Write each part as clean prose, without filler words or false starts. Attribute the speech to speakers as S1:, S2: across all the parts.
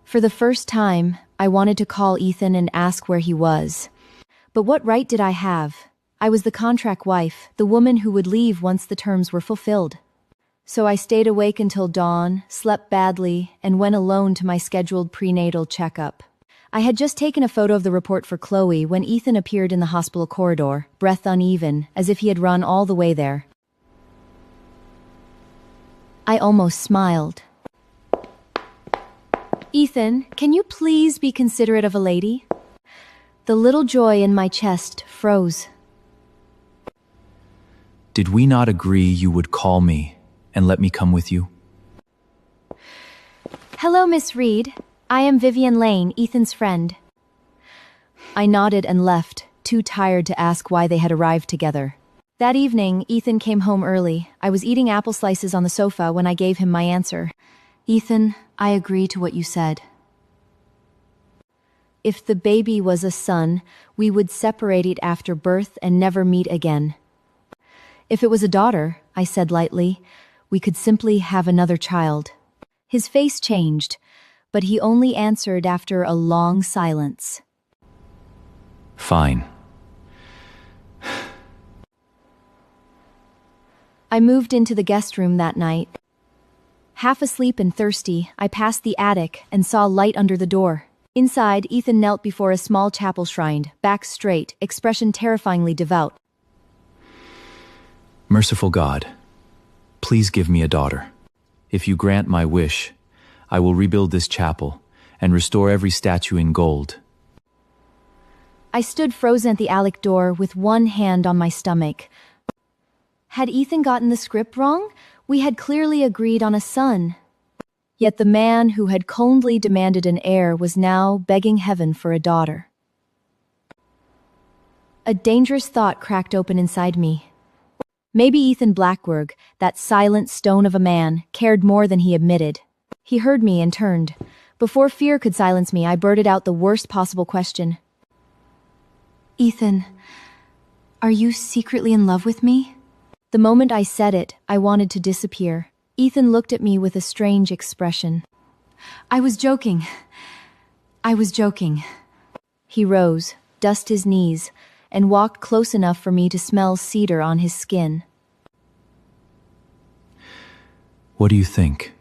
S1: For the first time, I wanted to call Ethan and ask where he was. But what right did I have? I was the contract wife, the woman who would leave once the terms were fulfilled. So I stayed awake until dawn, slept badly, and went alone to my scheduled prenatal checkup. I had just taken a photo of the report for Chloe when Ethan appeared in the hospital corridor, breath uneven, as if he had run all the way there. I almost smiled. "Ethan, can you please be considerate of a lady?" The little joy in my chest froze.
S2: Did we not agree you would call me and let me come with you?
S1: "Hello, Miss Reed. I am Vivian Lane, Ethan's friend." I nodded and left, too tired to ask why they had arrived together. That evening, Ethan came home early. I was eating apple slices on the sofa when I gave him my answer. "Ethan, I agree to what you said. If the baby was a son, we would separate it after birth and never meet again. If it was a daughter," I said lightly, "we could simply have another child." His face changed, but he only answered after a long silence.
S2: Fine.
S1: I moved into the guest room that night. Half asleep and thirsty, I passed the attic and saw light under the door. Inside, Ethan knelt before a small chapel shrine, back straight, expression terrifyingly devout.
S2: Merciful God, please give me a daughter. If you grant my wish, I will rebuild this chapel and restore every statue in gold.
S1: I stood frozen at the attic door with one hand on my stomach. Had Ethan gotten the script wrong? We had clearly agreed on a son. Yet the man who had coldly demanded an heir was now begging heaven for a daughter. A dangerous thought cracked open inside me. Maybe Ethan Blackberg, that silent stone of a man, cared more than he admitted. He heard me and turned. Before fear could silence me, I blurted out the worst possible question. "Ethan, are you secretly in love with me?" The moment I said it, I wanted to disappear. Ethan looked at me with a strange expression. I was joking. He rose, dusted his knees, and walked close enough for me to smell cedar on his skin.
S2: What do you think?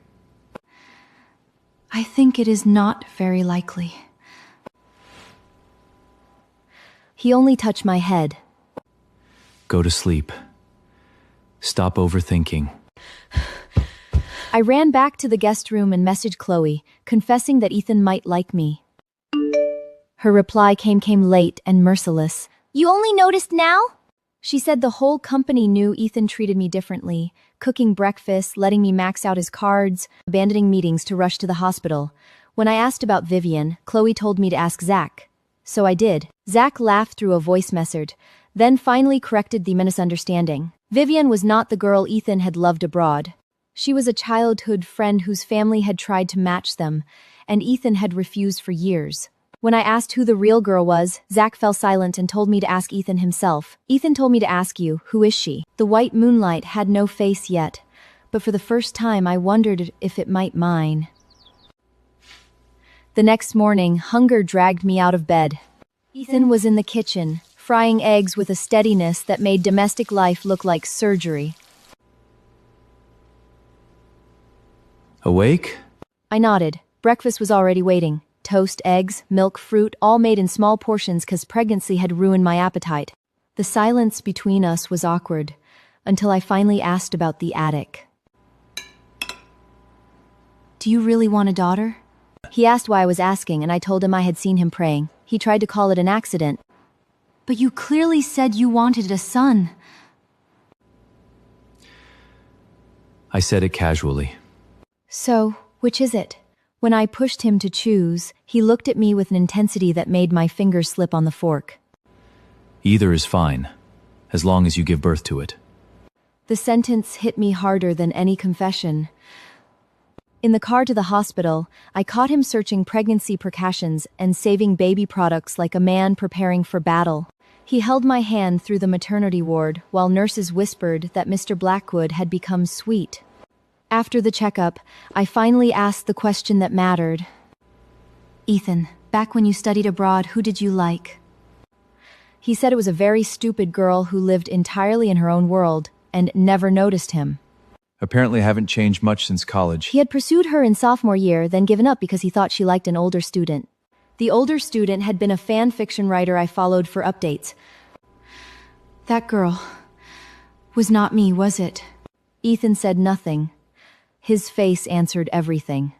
S1: "I think it is not very likely." He only touched my head.
S2: Go to sleep. Stop overthinking.
S1: I ran back to the guest room and messaged Chloe, confessing that Ethan might like me. Her reply came late and merciless. "You only noticed now?" She said the whole company knew Ethan treated me differently, cooking breakfast, letting me max out his cards, abandoning meetings to rush to the hospital. When I asked about Vivian, Chloe told me to ask Zach. So I did. Zach laughed through a voice message, then finally corrected the misunderstanding. Vivian was not the girl Ethan had loved abroad. She was a childhood friend whose family had tried to match them, and Ethan had refused for years. When I asked who the real girl was, Zach fell silent and told me to ask Ethan himself. "Ethan told me to ask you, who is she?" The white moonlight had no face yet, but for the first time I wondered if it might mine. The next morning, hunger dragged me out of bed. Ethan was in the kitchen, frying eggs with a steadiness that made domestic life look like surgery.
S2: Awake?
S1: I nodded. Breakfast was already waiting. Toast, eggs, milk, fruit, all made in small portions because pregnancy had ruined my appetite. The silence between us was awkward, until I finally asked about the attic. "Do you really want a daughter?" He asked why I was asking, and I told him I had seen him praying. He tried to call it an accident. "But you clearly said you wanted a son."
S2: I said it casually.
S1: "So, which is it?" When I pushed him to choose, he looked at me with an intensity that made my fingers slip on the fork.
S2: Either is fine, as long as you give birth to it.
S1: The sentence hit me harder than any confession. In the car to the hospital, I caught him searching pregnancy precautions and saving baby products like a man preparing for battle. He held my hand through the maternity ward while nurses whispered that Mr. Blackwood had become sweet. After the checkup, I finally asked the question that mattered. Ethan, back when you studied abroad, who did you like? He said it was a very stupid girl who lived entirely in her own world and never noticed him.
S2: Apparently haven't changed much since college.
S1: He had pursued her in sophomore year, then given up because he thought she liked an older student. The older student had been a fan fiction writer I followed for updates. That girl was not me, was it? Ethan said nothing. His face answered everything.